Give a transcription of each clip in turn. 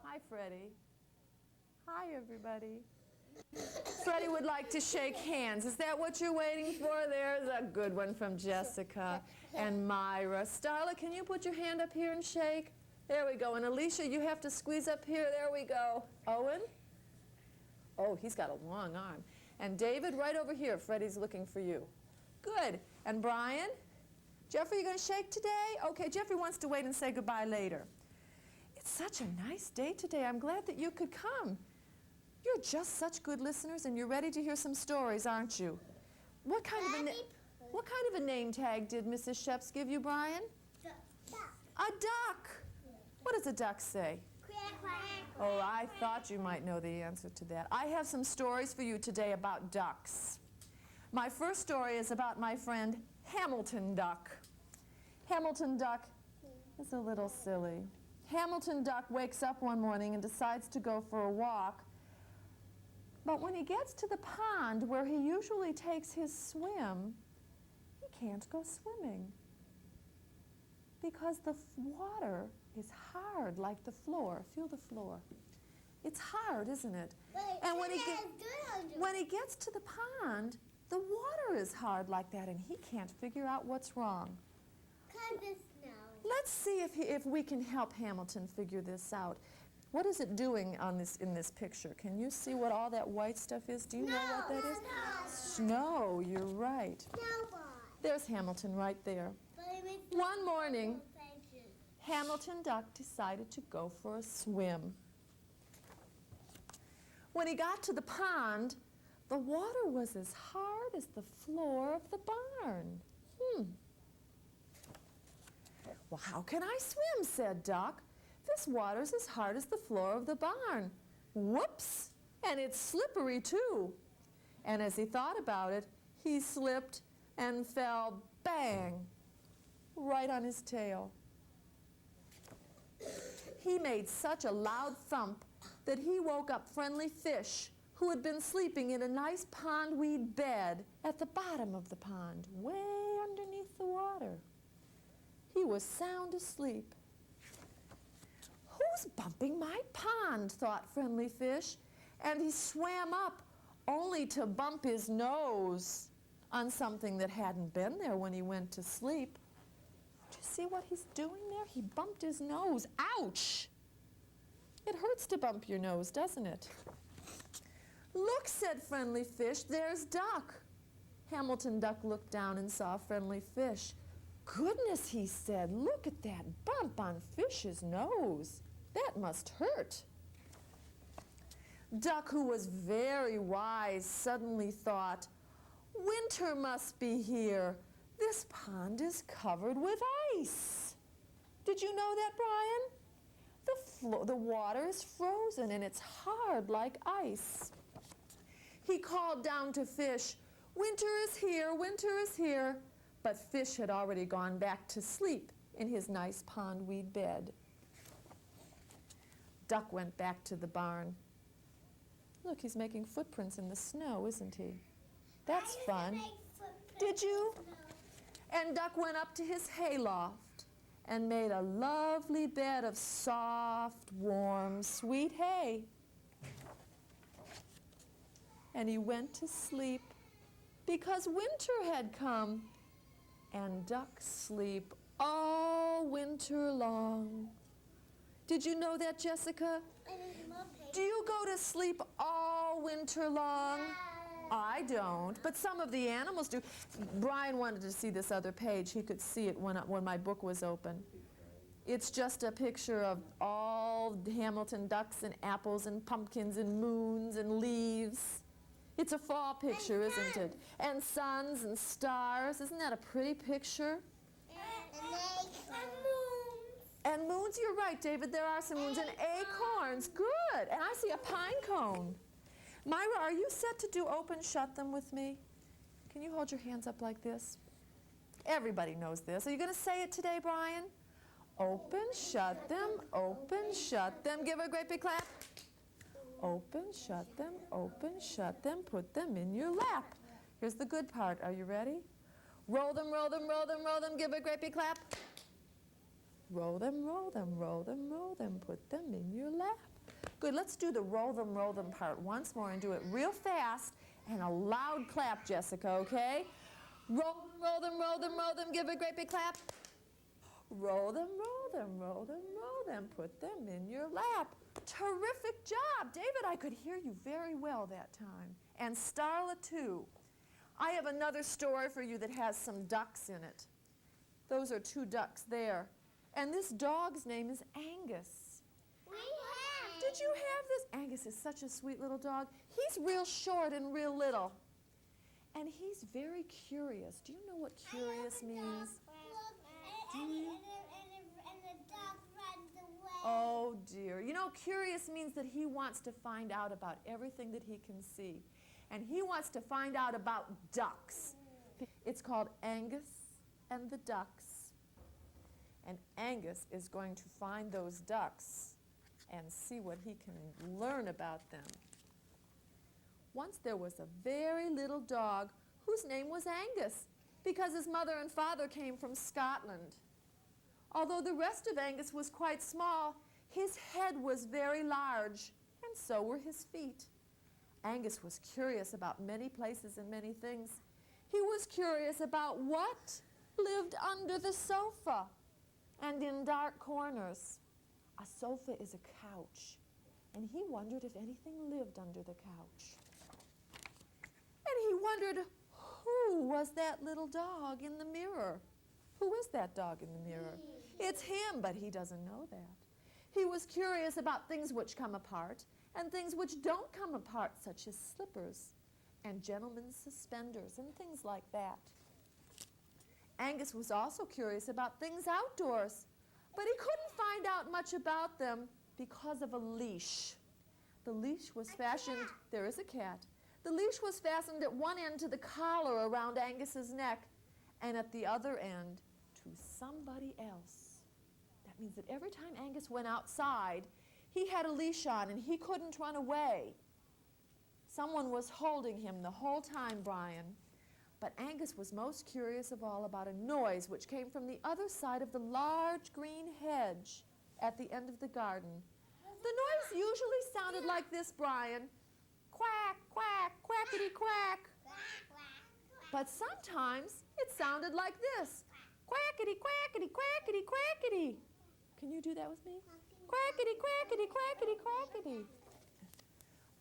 Hi, Freddie. Hi, everybody. Freddie would like to shake hands. Is that what you're waiting for? There's a good one from Jessica and Myra. Starla, can you put your hand up here and shake? There we go. And Alicia, you have to squeeze up here. There we go. Owen? Oh, he's got a long arm. And David, right over here. Freddie's looking for you. Good. And Brian? Jeffrey, you going to shake today? Okay, Jeffrey wants to wait and say goodbye later. It's such a nice day today. I'm glad that you could come. You're just such good listeners, and you're ready to hear some stories, aren't you? What kind of a name tag did Mrs. Sheps give you, Brian? Duck. A duck. What does a duck say? Quack, quack. Oh, I thought you might know the answer to that. I have some stories for you today about ducks. My first story is about my friend Hamilton Duck. Hamilton Duck is a little silly. Hamilton Duck wakes up one morning and decides to go for a walk. But when he gets to the pond where he usually takes his swim, he can't go swimming because the water is hard like the floor. Feel the floor. It's hard, isn't it? And when he gets to the pond, the water is hard like that, and he can't figure out what's wrong. Let's see if we can help Hamilton figure this out. What is it doing in this picture? Can you see what all that white stuff is? Do you know what that is? Snow, you're right. There's Hamilton right there. One morning, Hamilton Duck decided to go for a swim. When he got to the pond, the water was as hard as the floor of the barn. Well, how can I swim, said Duck. This water's as hard as the floor of the barn. Whoops! And it's slippery, too. And as he thought about it, he slipped and fell, bang, right on his tail. He made such a loud thump that he woke up Friendly Fish, who had been sleeping in a nice pondweed bed at the bottom of the pond, way underneath the water. He was sound asleep. Who's bumping my pond, thought Friendly Fish, and he swam up only to bump his nose on something that hadn't been there when he went to sleep. Do you see what he's doing there? He bumped his nose. Ouch! It hurts to bump your nose, doesn't it? Look, said Friendly Fish, there's Duck. Hamilton Duck looked down and saw Friendly Fish. Goodness, he said, look at that bump on Fish's nose. That must hurt. Duck, who was very wise, suddenly thought, winter must be here. This pond is covered with ice. Did you know that, Brian? The water is frozen and it's hard like ice. He called down to Fish, winter is here, winter is here. But Fish had already gone back to sleep in his nice pondweed bed. Duck went back to the barn. Look, he's making footprints in the snow, isn't he? That's fun. Did you? And Duck went up to his hayloft and made a lovely bed of soft, warm, sweet hay. And he went to sleep because winter had come. And ducks sleep all winter long. Did you know that, Jessica? Do you go to sleep all winter long? I don't, but some of the animals do. Brian wanted to see this other page. He could see it when my book was open. It's just a picture of all Hamilton ducks and apples and pumpkins and moons and leaves. It's a fall picture, isn't it? And suns and stars. Isn't that a pretty picture? And moons, you're right, David. There are some moons. And acorns. Good. And I see a pine cone. Myra, are you set to do open, shut them with me? Can you hold your hands up like this? Everybody knows this. Are you going to say it today, Brian? Open, shut them, open, shut them. Give her a great big clap. Open, shut them, put them in your lap. Here's the good part. Are you ready? Roll them, roll them, roll them, roll them. Give her a great big clap. Roll them, roll them, roll them, roll them, put them in your lap. Good, let's do the roll them part once more and do it real fast and a loud clap, Jessica, okay? Roll them, roll them, roll them, roll them. Give her a great big clap. Roll them, roll them, roll them, roll them, put them in your lap. Terrific job. David, I could hear you very well that time. And Starla, too. I have another story for you that has some ducks in it. Those are 2 ducks there. And this dog's name is Angus. Did you have this? Angus is such a sweet little dog. He's real short and real little. And he's very curious. Do you know what curious means? Oh dear. You know, curious means that he wants to find out about everything that he can see. And he wants to find out about ducks. It's called Angus and the Ducks. And Angus is going to find those ducks and see what he can learn about them. Once there was a very little dog whose name was Angus because his mother and father came from Scotland. Although the rest of Angus was quite small, his head was very large, and so were his feet. Angus was curious about many places and many things. He was curious about what lived under the sofa and in dark corners. A sofa is a couch, and he wondered if anything lived under the couch. And he wondered, who was that little dog in the mirror? Who is that dog in the mirror? It's him, but he doesn't know that. He was curious about things which come apart and things which don't come apart, such as slippers and gentlemen's suspenders and things like that. Angus was also curious about things outdoors, but he couldn't find out much about them because of a leash. The leash was fastened, there is a cat. The leash was fastened at one end to the collar around Angus's neck and at the other end to somebody else. That means that every time Angus went outside, he had a leash on and he couldn't run away. Someone was holding him the whole time, Brian. But Angus was most curious of all about a noise which came from the other side of the large green hedge at the end of the garden. The noise usually sounded like this, Brian. Quack, quack, quackity quack. But sometimes it sounded like this. Quackity, quackity, quackity, quackity. Can you do that with me? Quackity, quackity, quackity, quackity.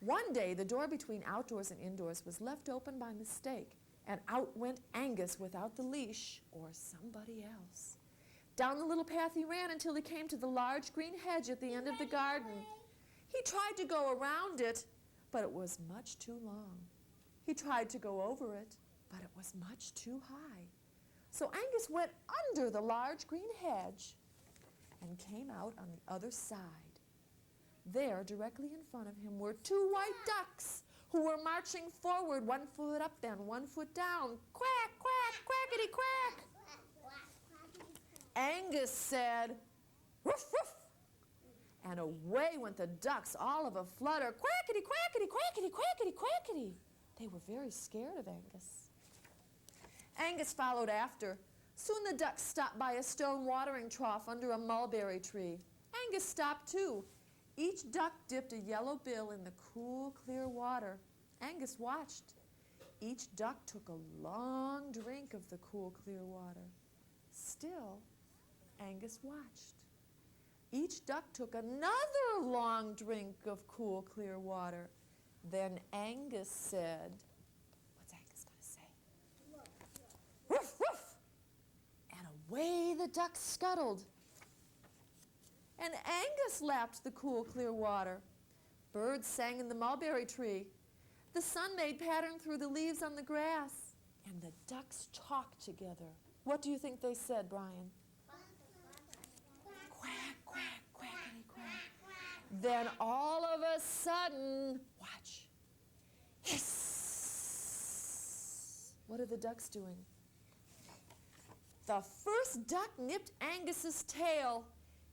One day, the door between outdoors and indoors was left open by mistake, and out went Angus without the leash, or somebody else. Down the little path he ran until he came to the large green hedge at the end of the garden. He tried to go around it, but it was much too long. He tried to go over it, but it was much too high. So Angus went under the large green hedge and came out on the other side. There, directly in front of him, were 2 white ducks who were marching forward, 1 foot up and 1 foot down. Quack, quack, quackity, quack. Angus said, woof, woof. And away went the ducks, all of a flutter. Quackity, quackity, quackity, quackity, quackity. They were very scared of Angus. Angus followed after. Soon the ducks stopped by a stone watering trough under a mulberry tree. Angus stopped too. Each duck dipped a yellow bill in the cool, clear water. Angus watched. Each duck took a long drink of the cool, clear water. Still, Angus watched. Each duck took another long drink of cool, clear water. Then Angus said, what's Angus going to say? Woof, woof! And away the ducks scuttled. And Angus lapped the cool, clear water. Birds sang in the mulberry tree. The sun made pattern through the leaves on the grass. And the ducks talked together. What do you think they said, Brian? Quack, quack, quackity, quack. Then all of a sudden, watch, hiss. What are the ducks doing? The first duck nipped Angus's tail.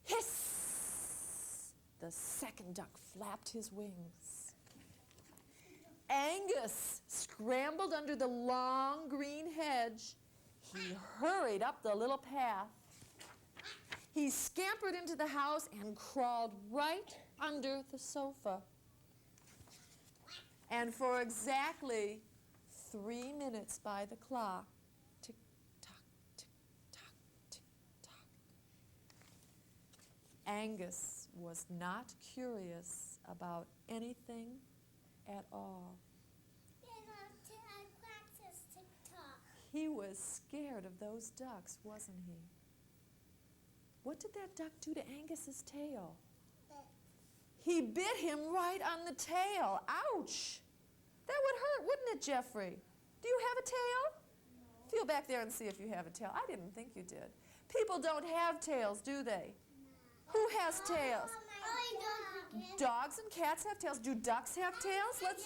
Hiss! The second duck flapped his wings. Angus scrambled under the long green hedge. He hurried up the little path. He scampered into the house and crawled right under the sofa. And for exactly 3 minutes by the clock, tick-tock, tick-tock, tick-tock, Angus was not curious about anything at all. I practice TikTok. He was scared of those ducks, wasn't he? What did that duck do to Angus's tail? He bit him right on the tail. Ouch! That would hurt, wouldn't it, Jeffrey? Do you have a tail? No. Feel back there and see if you have a tail. I didn't think you did. People don't have tails, do they? No. Who has tails? Dogs and cats have tails. Do ducks have tails? Let's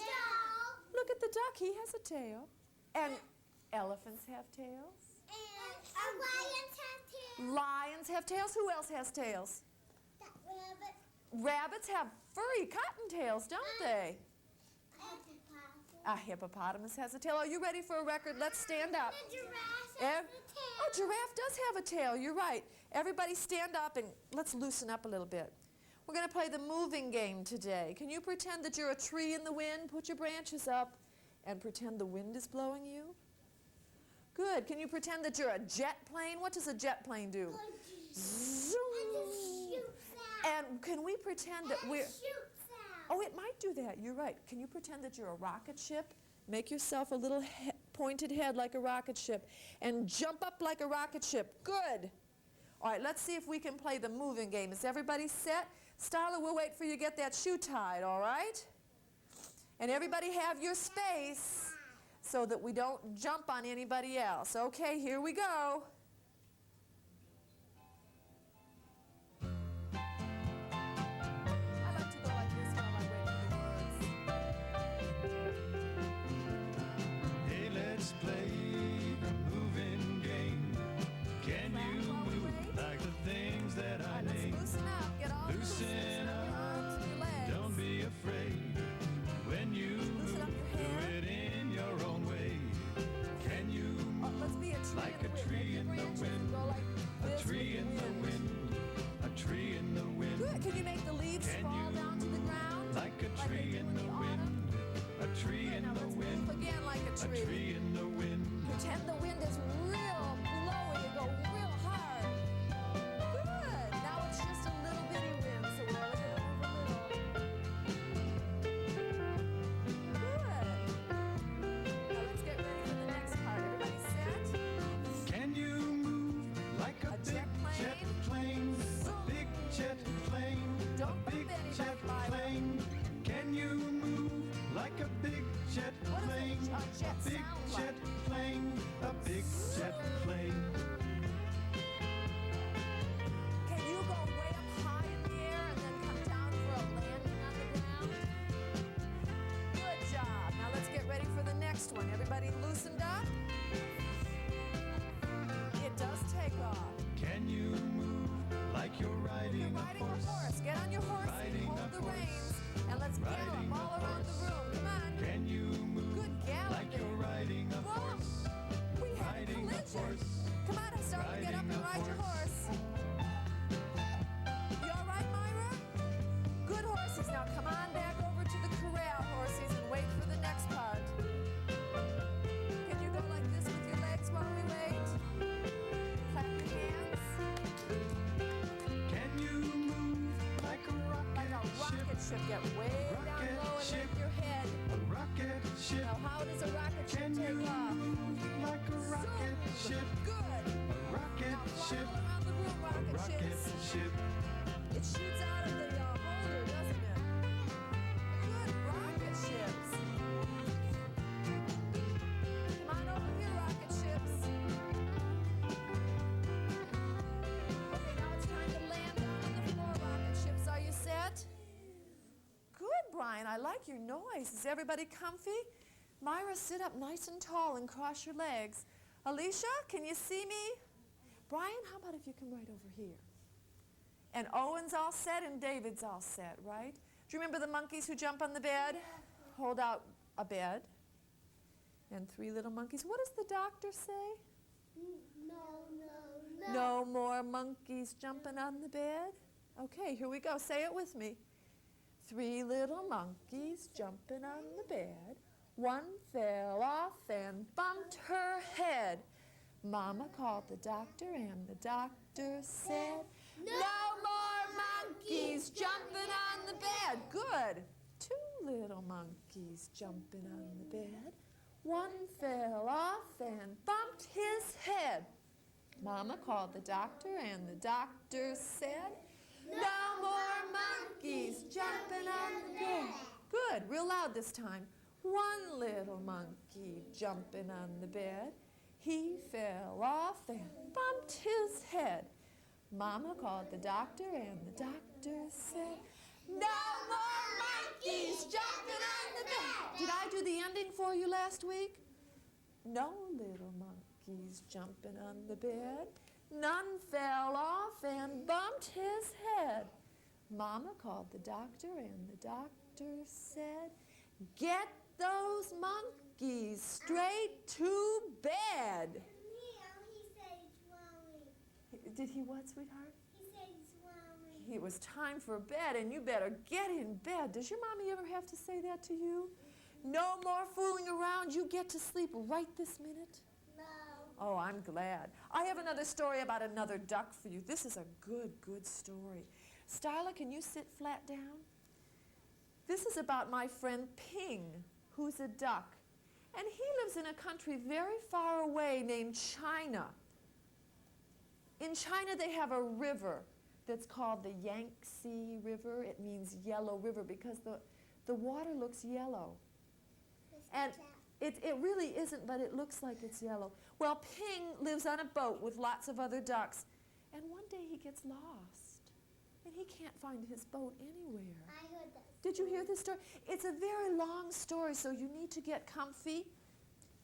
look at the duck. He has a tail. And elephants have tails. And lions have tails. Lions have tails. Who else has tails? Rabbit. Rabbits have furry cottontails, don't they? A hippopotamus has a tail. Are you ready for a record? Let's stand up. A giraffe has a tail. Oh, giraffe does have a tail. You're right. Everybody stand up and let's loosen up a little bit. We're going to play the moving game today. Can you pretend that you're a tree in the wind? Put your branches up and pretend the wind is blowing you. Good. Can you pretend that you're a jet plane? What does a jet plane do? Zoom. And can we pretend that we're... Oh, it might do that. You're right. Can you pretend that you're a rocket ship? Make yourself a little pointed head like a rocket ship and jump up like a rocket ship. Good. All right, let's see if we can play the moving game. Is everybody set? Starla, we'll wait for you to get that shoe tied, all right? And everybody have your space so that we don't jump on anybody else. Okay, here we go. I like to go like this while I wait for the words. Hey, let's play the moving game. Can you move like the things that I Let's name? loosen up. Get all Loosen your arms up. and your legs. Don't be afraid when you Loosen up move. your Do hair. it in your own way. Can you Oh, let's move be a tree like in a the wind. tree Make in your the branches wind? go like A this tree with in the wind. A tree in the wind. Good. Can you make the leaves Can fall you down to the ground? Like a they tree do in in the the wind. autumn? A tree Good. in Now the let's wind. move again like a A tree. tree in the wind. Pretend the wind is real blowing and go real hard. Good. Now it's just a little bitty wind, so we're only going to move a little. Good. Now let's get ready for the next part. Everybody set? Can you move like a A big jet plane? jet plane? A big jet plane. Don't A bump big anybody, jet Byron. plane. Can you move like a big jet What does plane? a jet big sound jet like? plane. A big jet plane. Can you go way up high in the air and then come down for a landing on the ground? Good job. Now let's get ready for the next one. Everybody loosened up? It does take off. Can you move like you're You're riding riding a a horse. Get on your horse Riding and a hold the horse. reins. And let's Riding gallop a all around the horse. room. Come on. Can you move Good like galloping. you're riding a Whoa. get way down Rocket low and ship. lift your head. A rocket ship. Now, how does a rocket ship Can you take off? move like a rocket Zoom. ship? Good. A rocket Now, fly ship. all around the room, A rocket rocket ships. ship. It shoots out of the holder, doesn't it? Good rocket ships. Come on over here, rocket ships. Okay, now it's time to land down on the floor, rocket ships. Are you set? Good, Brian. I like your noise. Is everybody comfy? Myra, sit up nice and tall and cross your legs. Alicia, can you see me? Brian, how about if you come right over here? And Owen's all set and David's all set, right? Do you remember the monkeys who jump on the bed? Hold out a bed. And 3 little monkeys. What does the doctor say? No. No more monkeys jumping on the bed? Okay, here we go. Say it with me. 3 little monkeys jumping on the bed. One fell off and bumped her head. Mama called the doctor and the doctor said, no more monkeys jumping on the bed. Good. 2 little monkeys jumping on the bed. One fell off and bumped his head. Mama called the doctor and the doctor said, no more monkeys jumping on the bed. Good. Real loud this time. 1 little monkey jumping on the bed. He fell off and bumped his head. Mama called the doctor and the doctor said, no more monkeys jumping on the bed. Did I do the ending for you last week? No little monkeys jumping on the bed. None fell off and bumped his head. Mama called the doctor and the doctor said, get those monkeys straight to bed. He said it's wrong. Did he what, sweetheart? He said it's wrong. It was time for bed and you better get in bed. Does your mommy ever have to say that to you? No more fooling around. You get to sleep right this minute. No. Oh, I'm glad. I have another story about another duck for you. This is a good story. Starla, can you sit flat down? This is about my friend Ping, who's a duck. And he lives in a country very far away named China. In China, they have a river that's called the Yangtze River. It means yellow river because the water looks yellow. And it really isn't, but it looks like it's yellow. Well, Ping lives on a boat with lots of other ducks. And one day he gets lost. And he can't find his boat anywhere. I heard that. Did you hear this story? It's a very long story, so you need to get comfy,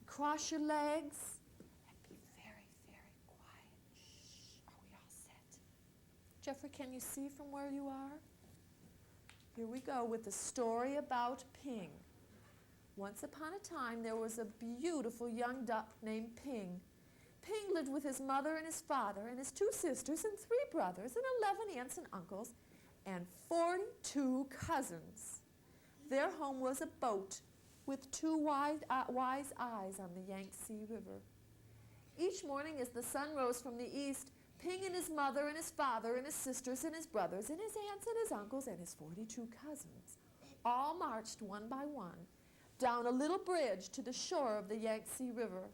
cross your legs, and be very, very quiet. Shh. Are we all set? Jeffrey, can you see from where you are? Here we go with the story about Ping. Once upon a time, there was a beautiful young duck named Ping. Ping lived with his mother and his father and his 2 sisters and 3 brothers and 11 aunts and uncles and 42 cousins. Their home was a boat with 2 wise eyes on the Yangtze River. Each morning as the sun rose from the east, Ping and his mother and his father and his sisters and his brothers and his aunts and his uncles and his 42 cousins all marched one by one down a little bridge to the shore of the Yangtze River.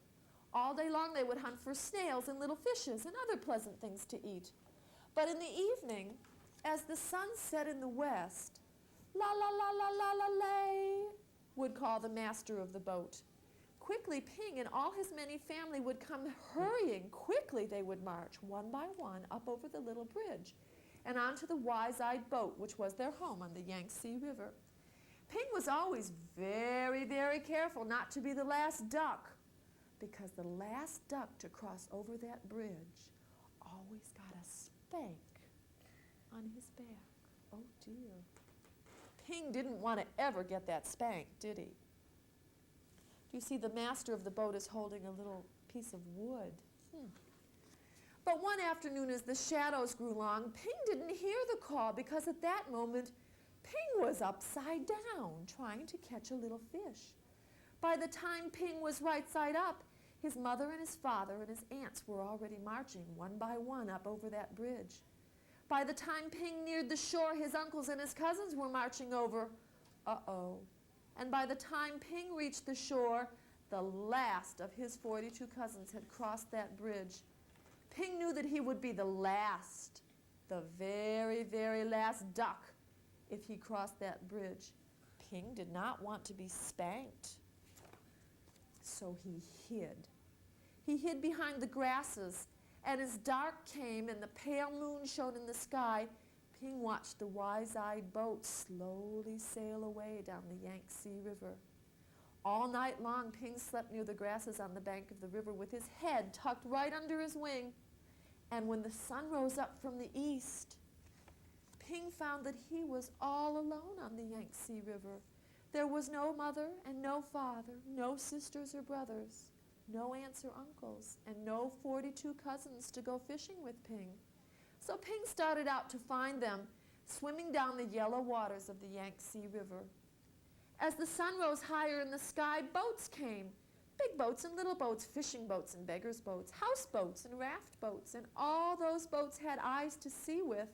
All day long they would hunt for snails and little fishes and other pleasant things to eat. But in the evening, as the sun set in the west, la la la la la la lay, would call the master of the boat. Quickly Ping and all his many family would come hurrying. Quickly they would march, one by one, up over the little bridge and onto the wise-eyed boat, which was their home on the Yangtze River. Ping was always very, very careful not to be the last duck, because the last duck to cross over that bridge always got a spank on his back. Oh dear. Ping didn't want to ever get that spank, did he? Do you see the master of the boat is holding a little piece of wood? But one afternoon as the shadows grew long, Ping didn't hear the call because at that moment Ping was upside down trying to catch a little fish. By the time Ping was right side up, his mother and his father and his aunts were already marching one by one up over that bridge. By the time Ping neared the shore, his uncles and his cousins were marching over. Uh-oh. And by the time Ping reached the shore, the last of his 42 cousins had crossed that bridge. Ping knew that he would be the last, the very, very last duck if he crossed that bridge. Ping did not want to be spanked. So he hid. He hid behind the grasses, and as dark came and the pale moon shone in the sky, Ping watched the wise-eyed boat slowly sail away down the Yangtze River. All night long, Ping slept near the grasses on the bank of the river with his head tucked right under his wing. And when the sun rose up from the east, Ping found that he was all alone on the Yangtze River. There was no mother and no father, no sisters or brothers, no aunts or uncles, and no 42 cousins to go fishing with Ping. So Ping started out to find them, swimming down the yellow waters of the Yangtze River. As the sun rose higher in the sky, boats came. Big boats and little boats, fishing boats and beggars' boats, houseboats and raft boats, and all those boats had eyes to see with,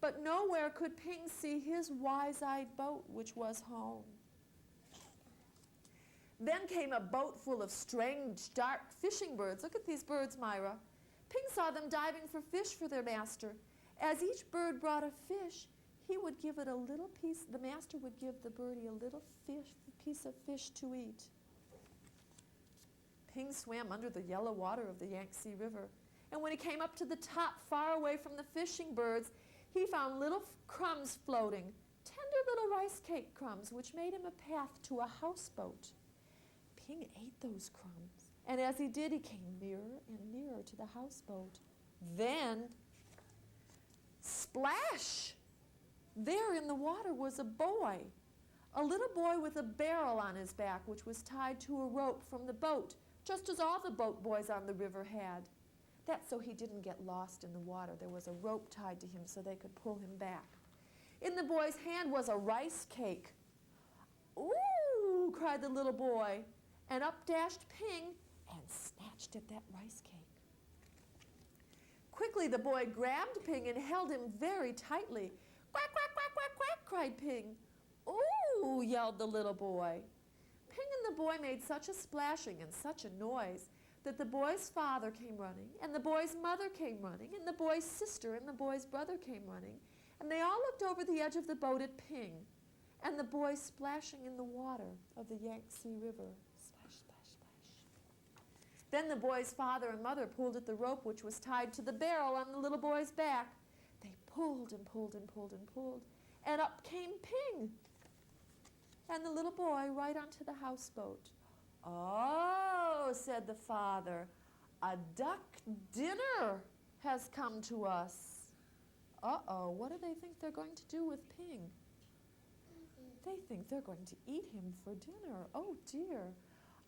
but nowhere could Ping see his wise-eyed boat, which was home. Then came a boat full of strange, dark fishing birds. Look at these birds, Myra. Ping saw them diving for fish for their master. As each bird brought a fish, he would give it a little piece, the master would give the birdie a little piece of fish to eat. Ping swam under the yellow water of the Yangtze River, and when he came up to the top, far away from the fishing birds, he found little crumbs floating, tender little rice cake crumbs, which made him a path to a houseboat. Ping ate those crumbs, and as he did, he came nearer and nearer to the houseboat. Then, splash! There in the water was a boy, a little boy with a barrel on his back, which was tied to a rope from the boat, just as all the boat boys on the river had. That's so he didn't get lost in the water. There was a rope tied to him so they could pull him back. In the boy's hand was a rice cake. "Ooh!" cried the little boy, and up dashed Ping and snatched at that rice cake. Quickly the boy grabbed Ping and held him very tightly. "Quack, quack, quack, quack, quack," cried Ping. "Ooh!" yelled the little boy. Ping and the boy made such a splashing and such a noise that the boy's father came running, and the boy's mother came running, and the boy's sister and the boy's brother came running, and they all looked over the edge of the boat at Ping and the boy splashing in the water of the Yangtze River. Splash, splash, splash. Then the boy's father and mother pulled at the rope which was tied to the barrel on the little boy's back. They pulled and pulled and pulled and pulled, and up came Ping and the little boy right onto the houseboat. "Oh," said the father, "a duck dinner has come to us." Uh-oh, what do they think they're going to do with Ping? They think they're going to eat him for dinner. Oh, dear.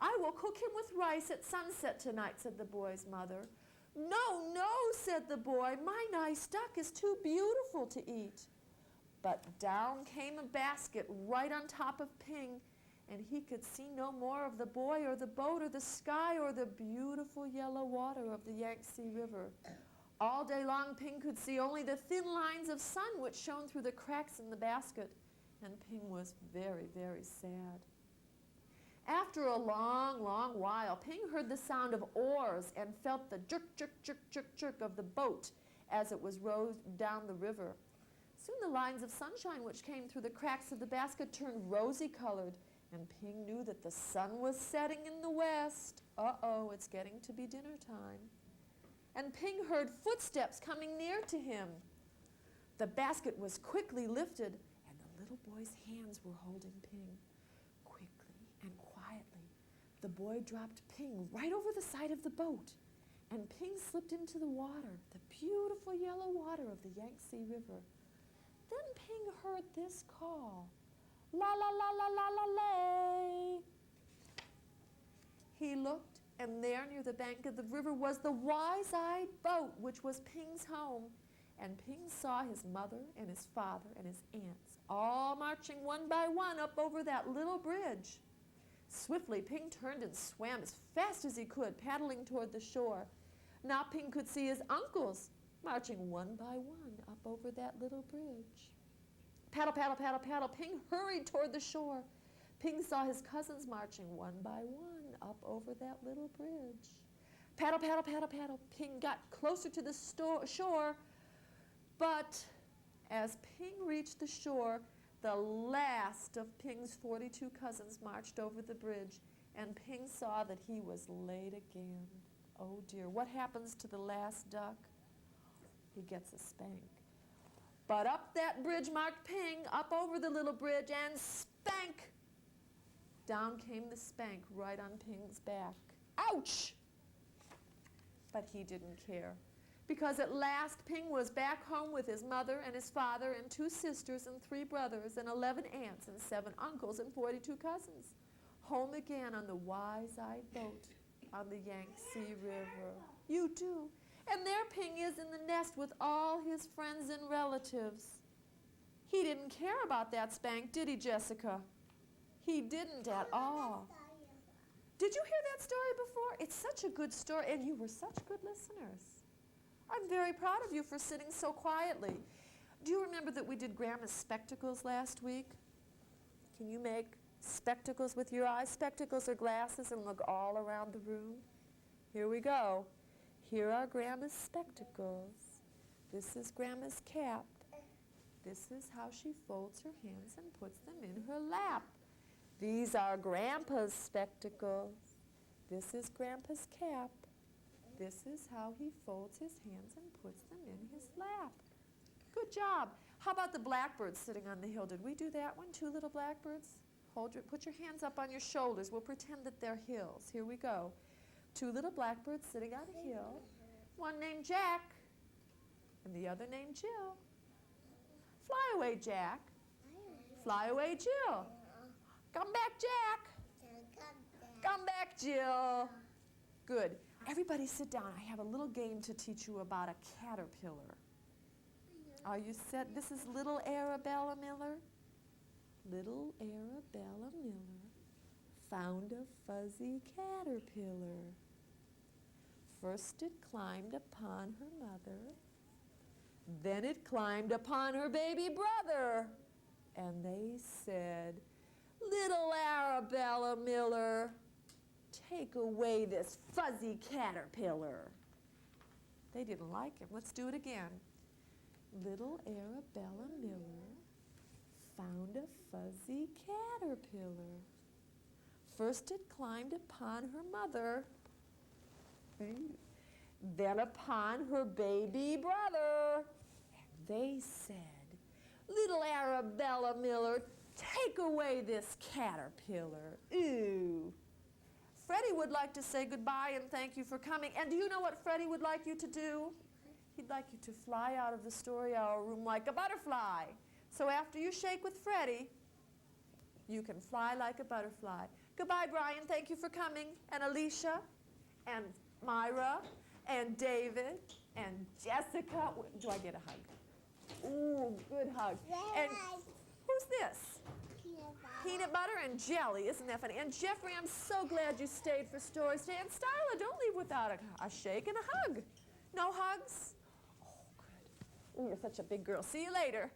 "I will cook him with rice at sunset tonight," said the boy's mother. "No, no," said the boy, "my nice duck is too beautiful to eat." But down came a basket right on top of Ping, and he could see no more of the boy or the boat or the sky or the beautiful yellow water of the Yangtze River. All day long, Ping could see only the thin lines of sun which shone through the cracks in the basket, and Ping was very, very sad. After a long, long while, Ping heard the sound of oars and felt the jerk, jerk, jerk, jerk, jerk of the boat as it was rowed down the river. Soon the lines of sunshine which came through the cracks of the basket turned rosy-colored, and Ping knew that the sun was setting in the west. Uh-oh, it's getting to be dinner time. And Ping heard footsteps coming near to him. The basket was quickly lifted, and the little boy's hands were holding Ping. Quickly and quietly, the boy dropped Ping right over the side of the boat, and Ping slipped into the water, the beautiful yellow water of the Yangtze River. Then Ping heard this call, "La la la la la la lay." He looked, and there near the bank of the river was the wise-eyed boat, which was Ping's home. And Ping saw his mother and his father and his aunts all marching one by one up over that little bridge. Swiftly, Ping turned and swam as fast as he could, paddling toward the shore. Now Ping could see his uncles marching one by one up over that little bridge. Paddle, paddle, paddle, paddle. Ping hurried toward the shore. Ping saw his cousins marching one by one up over that little bridge. Paddle, paddle, paddle, paddle. Ping got closer to the shore, but as Ping reached the shore, the last of Ping's 42 cousins marched over the bridge, and Ping saw that he was late again. Oh dear, what happens to the last duck? He gets a spank. But up that bridge marked Ping, up over the little bridge, and spank! Down came the spank right on Ping's back. Ouch! But he didn't care, because at last Ping was back home with his mother and his father and 2 sisters and 3 brothers and 11 aunts and 7 uncles and 42 cousins. Home again on the wise-eyed boat on the Yangtze River. You too. And there Ping is in the nest with all his friends and relatives. He didn't care about that spank, did he, Jessica? He didn't at all. Did you hear that story before? It's such a good story, and you were such good listeners. I'm very proud of you for sitting so quietly. Do you remember that we did Grandma's spectacles last week? Can you make spectacles with your eyes? Spectacles are glasses and look all around the room. Here we go. Here are Grandma's spectacles. This is Grandma's cap. This is how she folds her hands and puts them in her lap. These are Grandpa's spectacles. This is Grandpa's cap. This is how he folds his hands and puts them in his lap. Good job. How about the blackbirds sitting on the hill? Did we do that one? 2 little blackbirds? Put your hands up on your shoulders. We'll pretend that they're hills. Here we go. 2 little blackbirds sitting on a hill. One named Jack and the other named Jill. Fly away, Jack. Fly away, Jill. Come back, Jack. Come back, Jill. Good. Everybody sit down. I have a little game to teach you about a caterpillar. Are you set? This is little Arabella Miller. Little Arabella Miller found a fuzzy caterpillar. First it climbed upon her mother. Then it climbed upon her baby brother. And they said, "Little Arabella Miller, take away this fuzzy caterpillar." They didn't like him. Let's do it again. Little Arabella Miller found a fuzzy caterpillar. First it climbed upon her mother, then upon her baby brother. And they said, "Little Arabella Miller, take away this caterpillar." Ooh. Freddie would like to say goodbye and thank you for coming. And do you know what Freddie would like you to do? He'd like you to fly out of the story hour room like a butterfly. So after you shake with Freddie, you can fly like a butterfly. Goodbye, Brian. Thank you for coming. And Alicia, and Myra, and David, and Jessica. Do I get a hug? Ooh, good hug. And who's this? Peanut butter and jelly. Isn't that funny? And Jeffrey, I'm so glad you stayed for Stories Day. And Styla, don't leave without a shake and a hug. No hugs? Oh, good. Ooh, you're such a big girl. See you later.